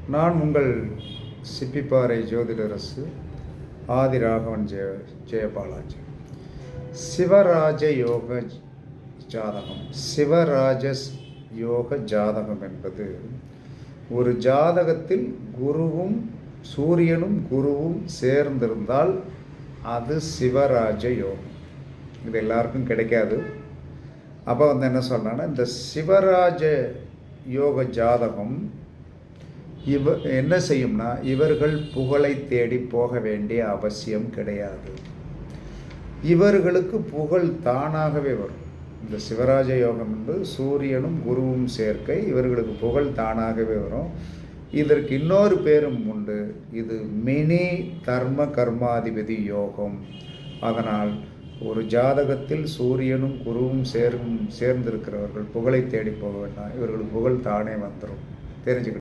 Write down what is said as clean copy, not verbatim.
நான் உங்கள் சிப்பிப்பாறை ஜோதிடரசு ஆதி ராகவன் ஜெயபாலாஜி. சிவராஜ யோக ஜாதகம். சிவராஜ யோக ஜாதகம் என்பது ஒரு ஜாதகத்தில் குருவும் சூரியனும் குருவும் சேர்ந்திருந்தால் அது சிவராஜ யோகம். இது எல்லாருக்கும் கிடைக்காது. அப்போ என்ன சொல்லலாம்னா, இந்த சிவராஜ யோக ஜாதகம் என்ன செய்யும்னா, இவர்கள் புகழை தேடி போக வேண்டிய அவசியம் கிடையாது. இவர்களுக்கு புகழ் தானாகவே வரும். இந்த சிவராஜ யோகம் என்பது சூரியனும் குருவும் சேர்க்கை. இவர்களுக்கு புகழ் தானாகவே வரும். இதற்கு இன்னொரு பேரும் உண்டு. இது மினி தர்ம கர்மாதிபதி யோகம். அதனால் ஒரு ஜாதகத்தில் சூரியனும் குருவும் சேர்ந்திருக்கிறவர்கள் புகழை தேடி போக வேண்டாம். இவர்களுக்கு புகழ் தானே வந்துடும். தெரிஞ்சுக்கணும்.